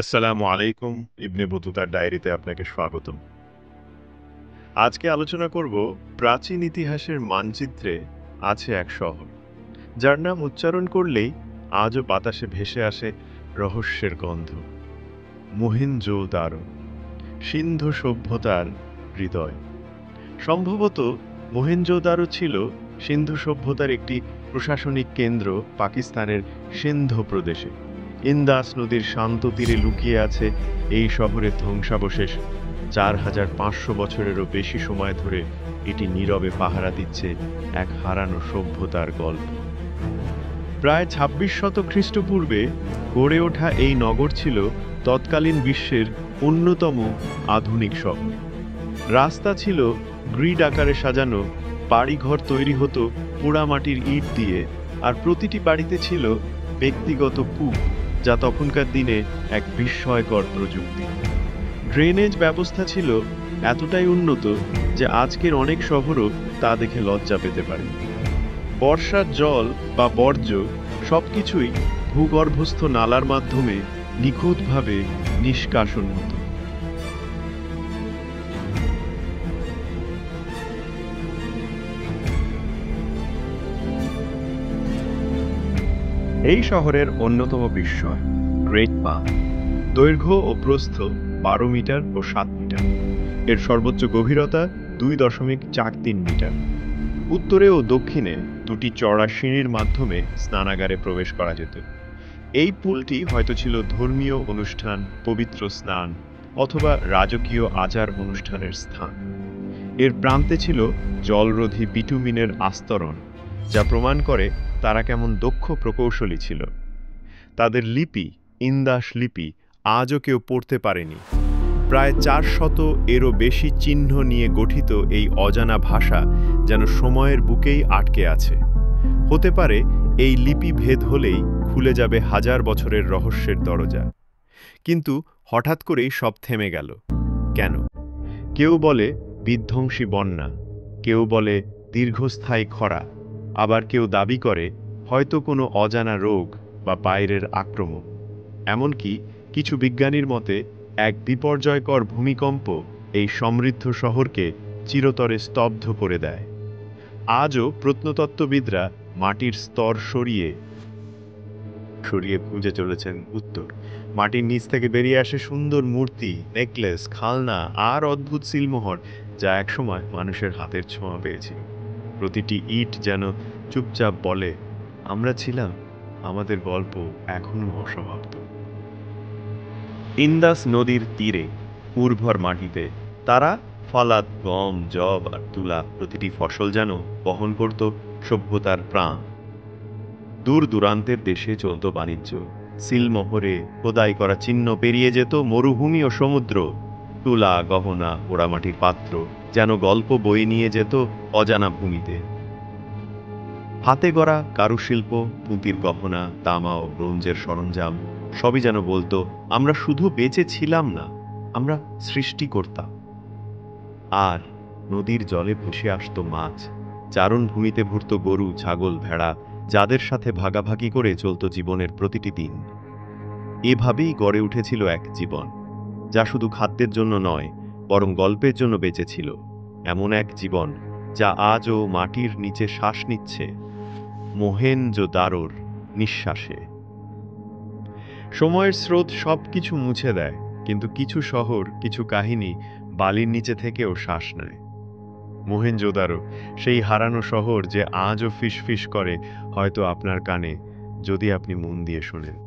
আসসালামু আলাইকুম। ইবনে বতুতার ডায়েরিতে আপনাকে স্বাগতম। আজকে আলোচনা করব প্রাচীন ইতিহাসের মানচিত্রে আছে এক শহর, যার নাম উচ্চারণ করলেই আজও বাতাসে ভেসে আসে রহস্যের গন্ধ। মোহেনজোদারো, সিন্ধু সভ্যতার হৃদয়। সম্ভবত মোহেনজোদারো ছিল সিন্ধু সভ্যতার একটি প্রশাসনিক কেন্দ্র পাকিস্তানের সিন্ধু প্রদেশে। ইন্দাস নদীর শান্ত তীরে লুকিয়ে আছে এই শহরের ধ্বংসাবশেষ। ৪,৫০০ বছরেরও বেশি সময় ধরে এটি নীরবে পাহারা দিচ্ছে এক হারানো সভ্যতার গল্প। প্রায় ২৬ শতক খ্রিস্টপূর্বে গড়ে ওঠা এই নগর ছিল তৎকালীন বিশ্বের অন্যতম আধুনিক শহর। রাস্তা ছিল গ্রিড আকারে সাজানো, বাড়িঘর তৈরি হতো পোড়ামাটির ইট দিয়ে, আর প্রতিটি বাড়িতে ছিল ব্যক্তিগত কূপ, যা তখনকার দিনে এক বিস্ময়কর প্রযুক্তি। ড্রেনেজ ব্যবস্থা ছিল এতটাই উন্নত যে আজকের অনেক শহরও তা দেখে লজ্জা পেতে পারে। বর্ষার জল বা বর্জ্য সবকিছুই ভূগর্ভস্থ নালার মাধ্যমে নিখুঁতভাবে নিষ্কাশন হতো। এই শহরের অন্যতম বিস্ময় গ্রেট বাঁধ। দৈর্ঘ্য ও প্রস্থ ১২ মিটার ও ৭ মিটার। এর সর্বোচ্চ গভীরতা ২.৪৩ মিটার। উত্তরে ও দক্ষিণে দুটি চড়া সিঁড়ির মাধ্যমে স্নানাগারে প্রবেশ করা যেত। এই পুলটি হয়তো ছিল ধর্মীয় অনুষ্ঠান, পবিত্র স্নান অথবা রাজকীয় আচার অনুষ্ঠানের স্থান। এর প্রান্তে ছিল জলরোধী বিটুমিনের আস্তরণ, যা প্রমাণ করে তারা কেমন দক্ষ প্রকৌশলী ছিল। তাদের লিপি, ইন্দাস লিপি, আজও কেউ পড়তে পারেনি। প্রায় ৪০০ এরও বেশি চিহ্ন নিয়ে গঠিত এই অজানা ভাষা যেন সময়ের বুকেই আটকে আছে। হতে পারে এই লিপি ভেদ হলেই খুলে যাবে হাজার বছরের রহস্যের দরজা। কিন্তু হঠাৎ করেই সব থেমে গেল। কেন? কেউ বলে বিধ্বংসী বন্যা, কেউ বলে দীর্ঘস্থায়ী খরা, আবার কেউ দাবি করে হয়তো কোনো অজানা রোগ বা বাইরের আক্রমণ। এমনকি কিছু বিজ্ঞানীর মতে এক বিপর্যয়কর ভূমিকম্প এই সমৃদ্ধ শহরকে চিরতরে স্তব্ধ করে দেয়। আজও প্রত্নতত্ত্ববিদরা মাটির স্তর সরিয়ে সরিয়ে খুঁজে চলেছেন উত্তর। মাটির নিচ থেকে বেরিয়ে আসে সুন্দর মূর্তি, নেকলেস, খালনা আর অদ্ভুত সিলমোহর, যা একসময় মানুষের হাতের ছোঁয়া পেয়েছিল। প্রতিটি ইট যেন চুপচাপ বলে, আমরা ছিলাম, আমাদের গল্প এখনো অসমাপ্ত। ইন্দাস নদীর তীরে উর্বর মাটিতে তারা ফলাদ, গম, যব আর তুলা, প্রতিটি ফসল যেন বহন করত সভ্যতার প্রাণ। দূর দূরান্তের দেশে চলত বাণিজ্য। সিলমোহরে খোদাই করা চিহ্ন পেরিয়ে যেত মরুভূমি ও সমুদ্র। তুলা, গহনা, পোড়ামাটির পাত্র যেন গল্প বয়ে নিয়ে যেত অজানা ভূমিতে। হাতে গড়া কারুশিল্প, পুঁতির গহনা, তামা ও ব্রোঞ্জের সরঞ্জাম সবই যেন বলতো, আমরা শুধু বেঁচে ছিলাম না, আমরা সৃষ্টি করতাম। আর নদীর জলে ভেসে আসতো মাছ, চারণভূমিতে ঘুরত গরু, ছাগল, ভেড়া, যাদের সাথে ভাগাভাগি করে চলত জীবনের প্রতিটি দিন। এভাবেই গড়ে উঠেছিল এক জীবন, যা শুধু খাদ্যের জন্য নয়, বরং গল্পের জন্য বেঁচে ছিল। এমন এক জীবন যা আজও মাটির নিচে শ্বাস নিচ্ছে, মোহেনজোদারোর নিঃশ্বাসে। সময়ের স্রোত সবকিছু মুছে দেয়, কিন্তু কিছু শহর, কিছু কাহিনী বালির নিচে থেকেও শ্বাস নেয়। মোহেনজোদারো, সেই হারানো শহর যে আজও ফিসফিস করে, হয়তো আপনার কানে, যদি আপনি মন দিয়ে শোনেন।